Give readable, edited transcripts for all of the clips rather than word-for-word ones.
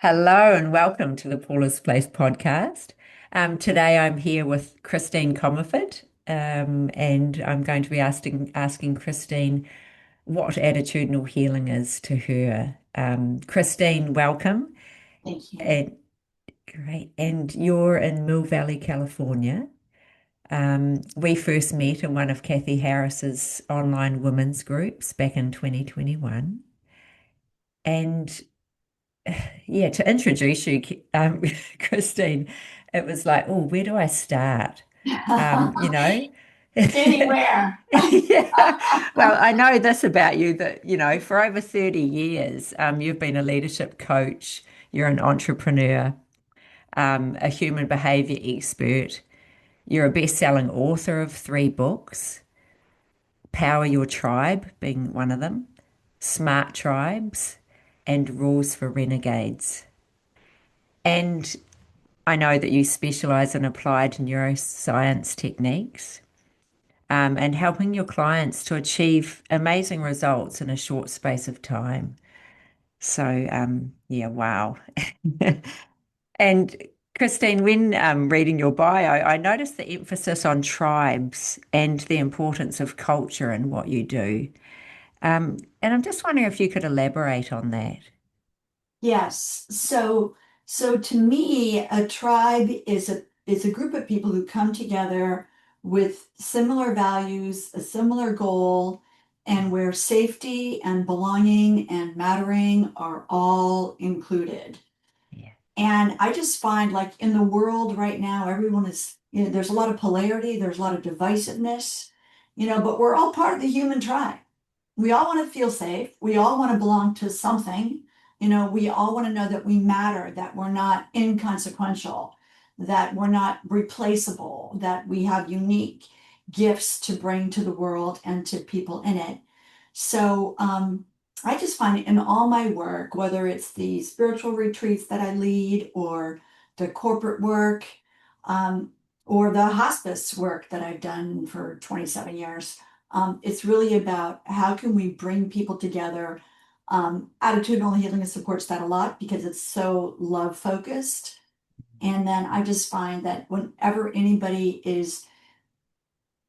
Hello and welcome to the Paula's Place podcast. Today I'm here with Christine Comaford, and I'm going to be asking Christine what attitudinal healing is to her. Christine, welcome. Thank you. And great. And you're in Mill Valley, California. We first met in one of Kathy Harris's online women's groups back in 2021. And yeah, to introduce you, Christine, it was like, oh, where do I start? You know? Anywhere. Yeah. Well, I know this about you that, for over 30 years, you've been a leadership coach, you're an entrepreneur, a human behavior expert, you're a best-selling author of three books, Power Your Tribe being one of them, Smart Tribes, and Rules for Renegades. And I know that you specialize in applied neuroscience techniques, and helping your clients to achieve amazing results in a short space of time. So, yeah, wow. And Christine, when reading your bio, I noticed the emphasis on tribes and the importance of culture in what you do. And I'm just wondering if you could elaborate on that. Yes. So to me, a tribe is a group of people who come together with similar values, a similar goal, and where safety and belonging and mattering are all included. Yeah. And I just find like in the world right now, everyone is, there's a lot of polarity, there's a lot of divisiveness, but we're all part of the human tribe. We all want to feel safe. We all want to belong to something. We all want to know that we matter, that we're not inconsequential, that we're not replaceable, that we have unique gifts to bring to the world and to people in it. So I just find in all my work, whether it's the spiritual retreats that I lead or the corporate work, um, or the hospice work that I've done for 27 years, it's really about how can we bring people together. Attitudinal healing supports that a lot because it's so love focused. And then I just find that whenever anybody is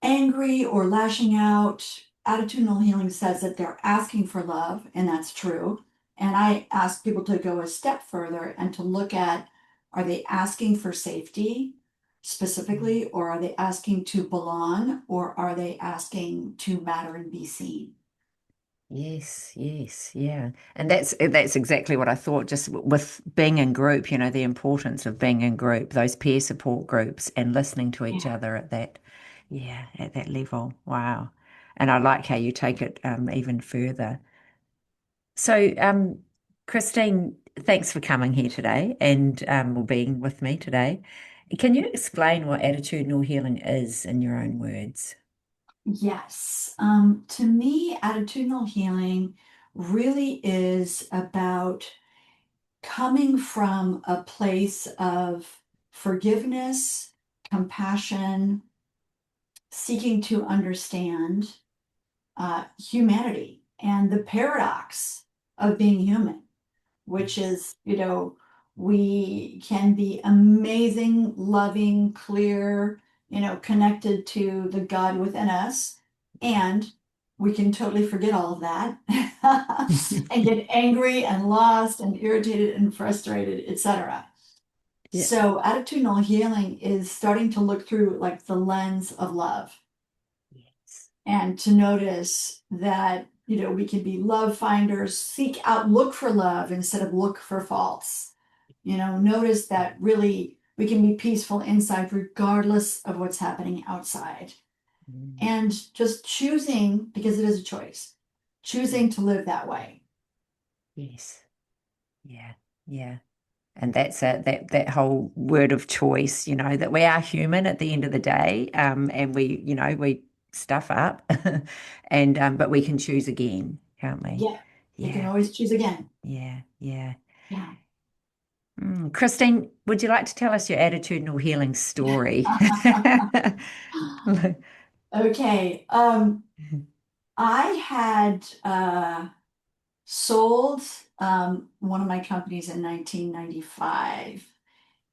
angry or lashing out, attitudinal healing says that they're asking for love, and that's true. And I ask people to go a step further and to look at, are they asking for safety specifically, or are they asking to belong, or are they asking to matter and be seen? Yes, yes, yeah. And that's exactly what I thought, just with being in group, the importance of being in group, those peer support groups and listening to each Yeah. other at that level. Wow. And I like how you take it even further. So, Christine, thanks for coming here today and or being with me today. Can you explain what attitudinal healing is in your own words? Yes. To me, attitudinal healing really is about coming from a place of forgiveness, compassion, seeking to understand humanity and the paradox of being human, which Yes. is, we can be amazing, loving, clear, connected to the God within us, and we can totally forget all of that and get angry and lost and irritated and frustrated, etc. Yeah. So attitudinal healing is starting to look through like the lens of love Yes. and to notice that, we can be love finders, seek out, look for love instead of look for faults. Notice that really we can be peaceful inside regardless of what's happening outside. Mm. And just choosing, because it is a choice, choosing to live that way. Yes. Yeah. Yeah. And that's that whole word of choice, that we are human at the end of the day, and we stuff up, and but we can choose again, can't we? Yeah, you can Yeah, always choose again. yeah, yeah. Yeah. Christine, would you like to tell us your attitudinal healing story? Okay. I had sold one of my companies in 1995,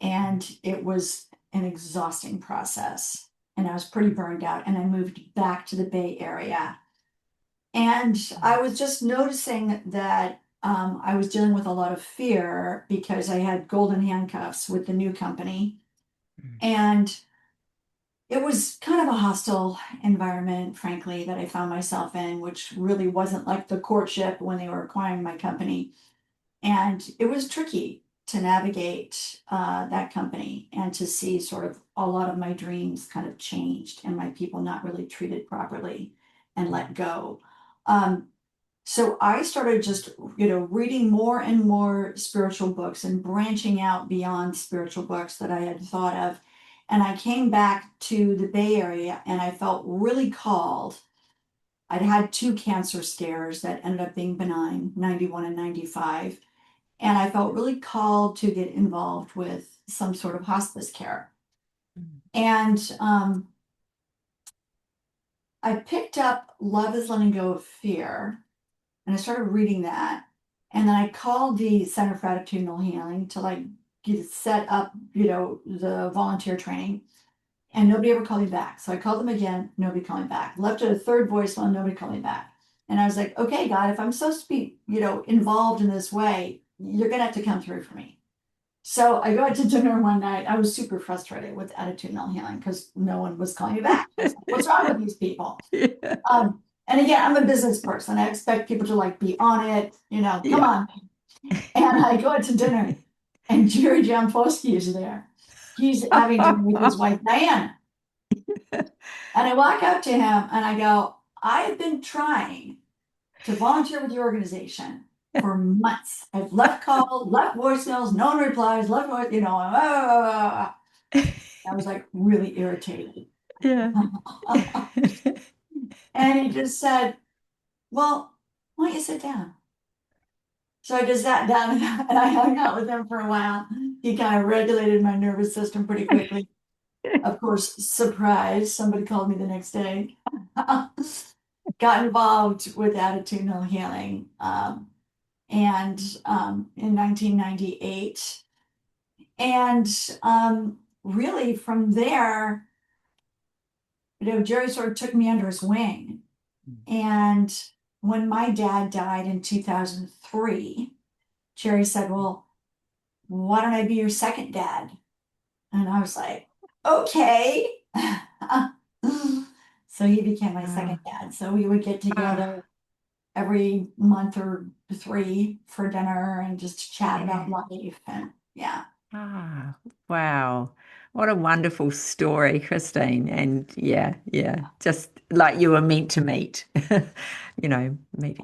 and it was an exhausting process. And I was pretty burned out, and I moved back to the Bay Area. And I was just noticing that I was dealing with a lot of fear because I had golden handcuffs with the new company. Mm. And it was kind of a hostile environment, frankly, that I found myself in, which really wasn't like the courtship when they were acquiring my company. And it was tricky to navigate that company and to see sort of a lot of my dreams kind of changed and my people not really treated properly and let go. Um, so I started just, reading more and more spiritual books and branching out beyond spiritual books that I had thought of. And I came back to the Bay Area and I felt really called. I'd had two cancer scares that ended up being benign, 91 and 95. And I felt really called to get involved with some sort of hospice care. Mm. And I picked up Love is Letting Go of Fear, and I started reading that. And then I called the Center for Attitudinal Healing to like get set up, the volunteer training. And nobody ever called me back. So I called them again, nobody called me back. Left a third voicemail, nobody called me back. And I was like, okay, God, if I'm supposed to be, involved in this way, you're gonna have to come through for me. So I go out to dinner one night. I was super frustrated with attitudinal healing because no one was calling me back. I was like, what's wrong with these people? Yeah. And again, I'm a business person. I expect people to like be on it, come Yeah. on. And I go out to dinner and Jerry Jampolsky is there. He's having dinner with his wife, Diane. And I walk up to him and I go, I've been trying to volunteer with your organization for months. I've left calls, left voicemails, no one replies, left voice, I was like really irritated. Yeah. And he just said, well, why don't you sit down? So I just sat down and I hung out with him for a while. He kind of regulated my nervous system pretty quickly. Of course, surprise, somebody called me the next day. Got involved with attitudinal healing and in 1998. And really from there, Jerry sort of took me under his wing. And when my dad died in 2003, Jerry said, well, why don't I be your second dad? And I was like, okay. So he became my second dad. So we would get together every month or three for dinner and just chat about life. And yeah. Ah, wow. What a wonderful story, Christine. And yeah, just like you were meant to meet,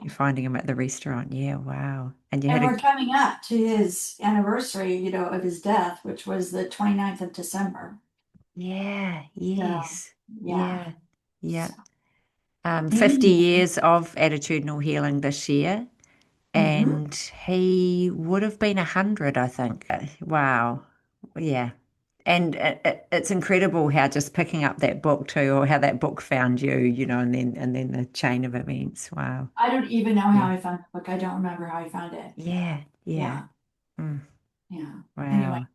finding him at the restaurant. Yeah, wow. And you And had we're a, coming up to his anniversary, of his death, which was the 29th of December. yeah, So, yes, yeah. yeah, yeah. So, 50 anyway. years of attitudinal healing this year, Mhm. and he would have been 100, I think. Wow. Yeah. And it's incredible how just picking up that book too, or how that book found you, and then the chain of events. Wow. I don't even know how Yeah. I found the book. I don't remember how I found it. Yeah. Yeah. Yeah. Mm, Yeah. Anyway. wow.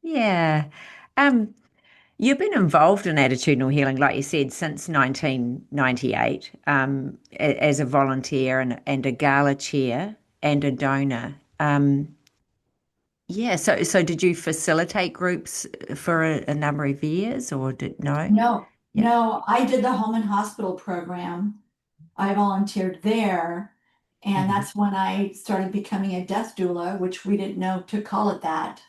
Yeah. Um, you've been involved in attitudinal healing, like you said, since 1998, as a volunteer and a gala chair and a donor. Yeah. So did you facilitate groups for a number of years, or no? No, Yeah. no, I did the home and hospital program. I volunteered there. And Mhm. that's when I started becoming a death doula, which we didn't know to call it that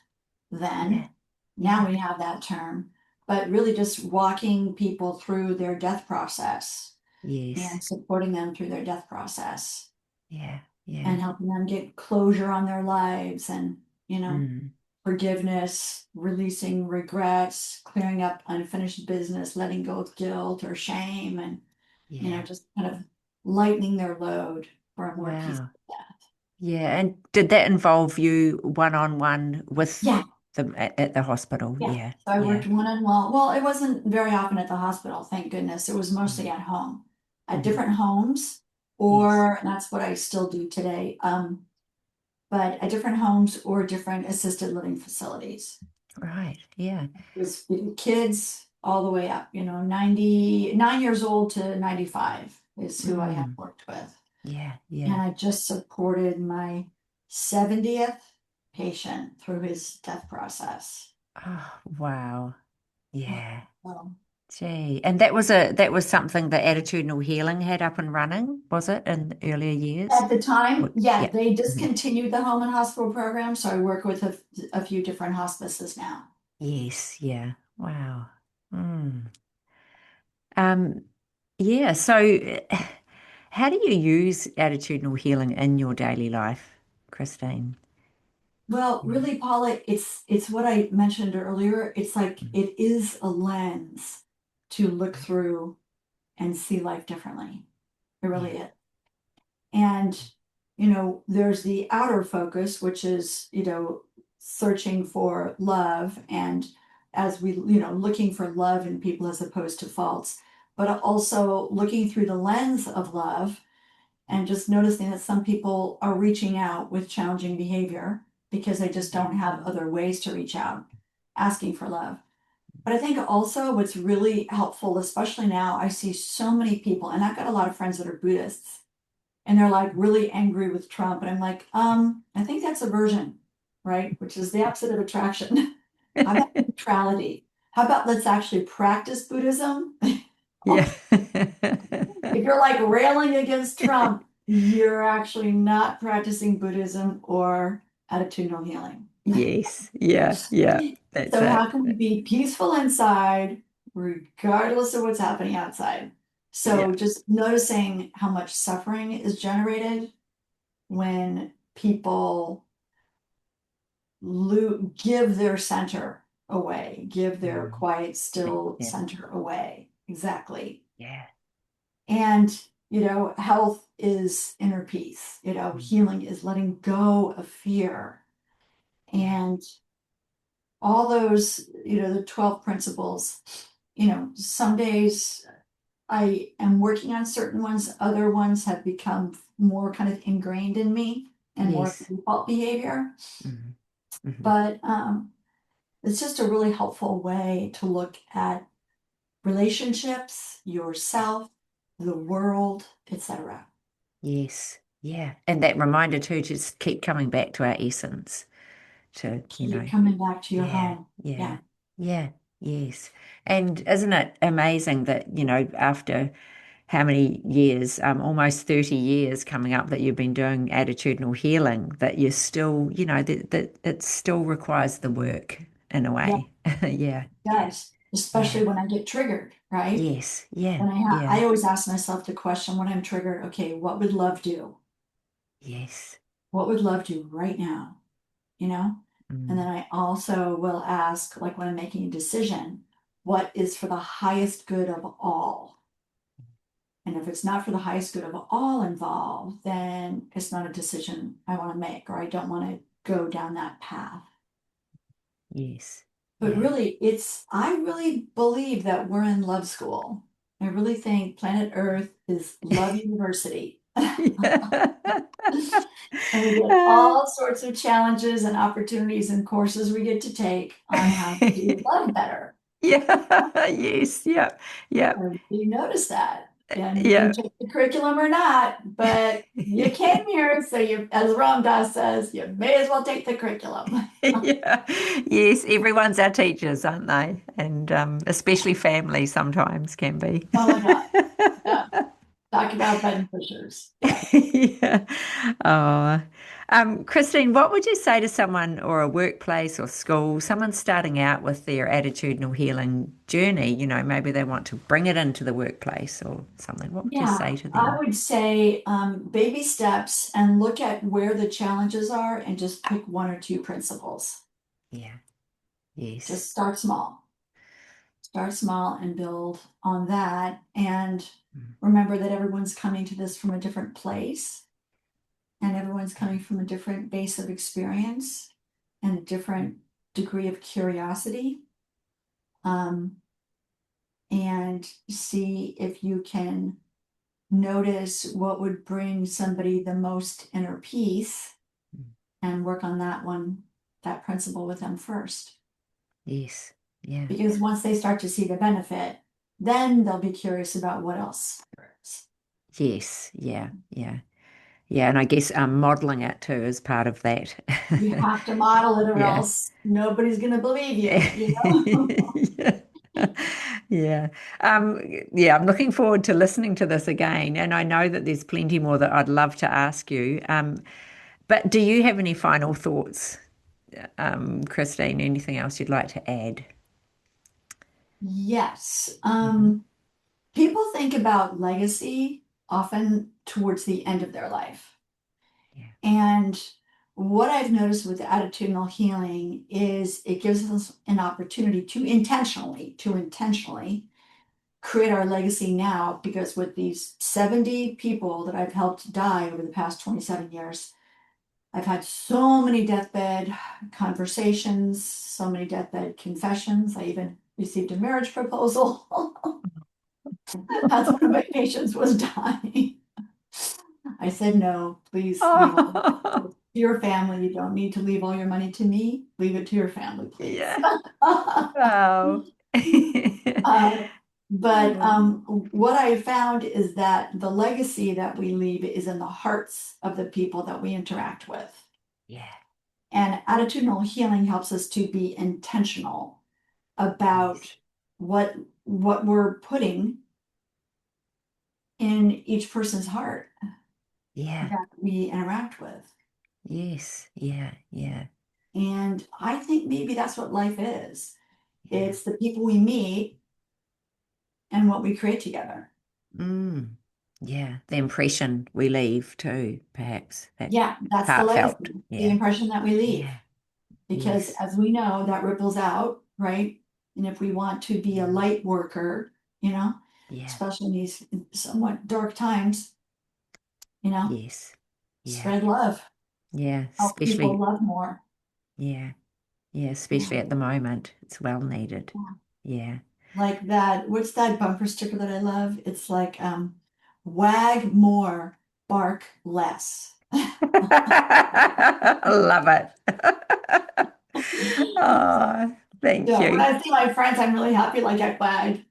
Yeah. then. Now Yeah. we have that term, but really just walking people through their death process Yes. and supporting them through their death process Yeah. Yeah. and helping them get closure on their lives and, Mm. forgiveness, releasing regrets, clearing up unfinished business, letting go of guilt or shame, and, Yeah. just kind of lightening their load for a more peaceful Wow. death. Yeah. And did that involve you one-on-one with Yeah, them at the hospital? yeah. Yeah. So I Yeah. worked one-on-one. Well, it wasn't very often at the hospital, thank goodness. It was mostly Mm. at home, at Mhm. different homes. Yes. or that's what I still do today. But at different homes or different assisted living facilities. Right. Yeah. With kids all the way up, 99 years old to 95 is who I have Mm. worked with. Yeah. Yeah. And I just supported my 70th patient through his death process. Oh, wow. Yeah. So Gee. And that was something that Attitudinal Healing had up and running, was it, in earlier years? at the time, yeah, Yeah. they Mhm. discontinued the home and hospital program. So I work with a few different hospices now. Yes. Yeah. Wow. Mm. Um, yeah. So how do you use attitudinal healing in your daily life, Christine? Well, Mm. really, Paula, it's what I mentioned earlier. It's like Mm. it is a lens to look through and see life differently. It Yeah. really is. And, there's the outer focus, which is, searching for love and as we, looking for love in people as opposed to faults, but also looking through the lens of love and just noticing that some people are reaching out with challenging behavior because they just don't have other ways to reach out, asking for love. But I think also what's really helpful, especially now, I see so many people, and I've got a lot of friends that are Buddhists, and they're like really angry with Trump. And I'm like, I think that's aversion, right? Which is the opposite of attraction. How about neutrality? How about let's actually practice Buddhism? Yeah. If you're like railing against Trump, you're actually not practicing Buddhism or attitudinal healing. Yes. Yeah. Yeah. That's So it. how can we be peaceful inside regardless of what's happening outside? Yeah. So just noticing how much suffering is generated when people give their center away, give their Mm. quiet, still Yeah. center away. Exactly. Yeah. And, health is inner peace, Mm. healing is letting go of fear. Yeah. And all those, the 12 principles, some days I am working on certain ones, other ones have become more kind of ingrained in me and more Yes. default behavior. Hmm. Hmm. But it's just a really helpful way to look at relationships, yourself, the world, etc. Yes. Yeah. And that reminder too, to just keep coming back to our essence, to, Keep coming back to your yeah, home. yeah, Yeah. yeah, yes. And isn't it amazing that, after how many years, almost 30 years coming up that you've been doing attitudinal healing, that you're still, that it still requires the work in a Yeah, way. Yeah, it does. yeah, Especially when I get triggered, right? yes, yeah, When yeah, I always ask myself the question when I'm triggered, okay, what would love do? yes. What would love do right now? You know? And then Mm, I also will ask, like when I'm making a decision, what is for the highest good of all? And if it's not for the highest good of all involved, then it's not a decision I want to make, or I don't want to go down that path. yes, But yeah. really, I really believe that we're in love school. I really think planet Earth is love university. Yeah. And we get all sorts of challenges and opportunities and courses we get to take on how to do love better. Yeah, yes, yeah, yeah, You notice that. And you can yeah. take the curriculum or not, but you came here, so as Ram Dass says, you may as well take the curriculum. Yeah. Yes, everyone's our teachers, aren't they? And especially family sometimes can be. Oh my God. Yeah. Talk about button pushers. Yeah. Yeah. Oh. Christine, what would you say to someone or a workplace or school, someone starting out with their attitudinal healing journey? Maybe they want to bring it into the workplace or something. What would you Yeah, say to I them? would say baby steps and look at where the challenges are and just pick one or two principles. Yeah. Yes. Just start small. Start small and build on that. And Mm. remember that everyone's coming to this from a different place and everyone's coming from a different base of experience and a different degree of curiosity. Um, and see if you can notice what would bring somebody the most inner peace Mm. and work on that one, that principle with them first. Yes. Yeah. Because once they start to see the benefit, then they'll be curious about what else there is. Yes. Yeah. Yeah. Yeah. And I guess modeling it too is part of that. You have to model it or Yeah. else nobody's going to believe you, you know? Yeah. Yeah. Um, yeah, I'm looking forward to listening to this again. And I know that there's plenty more that I'd love to ask you. But do you have any final thoughts, Christine? Anything else you'd like to add? Yes. Mhm. People think about legacy often towards the end of their life. Yeah. And what I've noticed with attitudinal healing is it gives us an opportunity to intentionally create our legacy now, because with these 70 people that I've helped die over the past 27 years, I've had so many deathbed conversations, so many deathbed confessions. I even received a marriage proposal as one of my patients was dying. I said, no, please leave all your money Oh, to your family. You don't need to leave all your money to me. Leave it to your family, please. yeah. Wow. Uh, but Oh, what I found is that the legacy that we leave is in the hearts of the people that we interact with. yeah. And attitudinal healing helps us to be intentional Yes. about what what we're putting in each person's heart Yeah. that we interact with. Yes. Yeah. Yeah. And I think maybe that's what life is. Yeah. It's the people we meet and what we create together. Mm. Yeah. The impression we leave too, perhaps. That Yeah, that's the heartfelt. legacy, the Yeah. impression that we leave. Yeah. Because Yes. as we know, that ripples out, right? And if we want to be a Mm. light worker, you know, Yeah. especially in these somewhat dark times, you know, Yes. Yeah. spread love, Yeah. help people Especially, love more. yeah. Yeah. Yeah. Especially at the moment. It's well needed. Yeah. Yeah. Like that, what's that bumper sticker that I love? It's like wag more, bark less. I love it. Oh, thank Yeah, when you. I see my friends, I'm really happy like I wagged.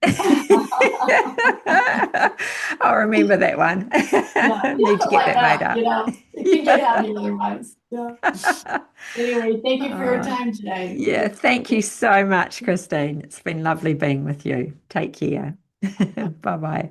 I'll remember that one. Yeah, you have Need to to get lighten that made up, up. it can get heavy otherwise. Yeah. Anyway, thank you for your Oh, time today. yeah, thank you so much, Christine. It's been lovely being with you. Take care. Bye bye.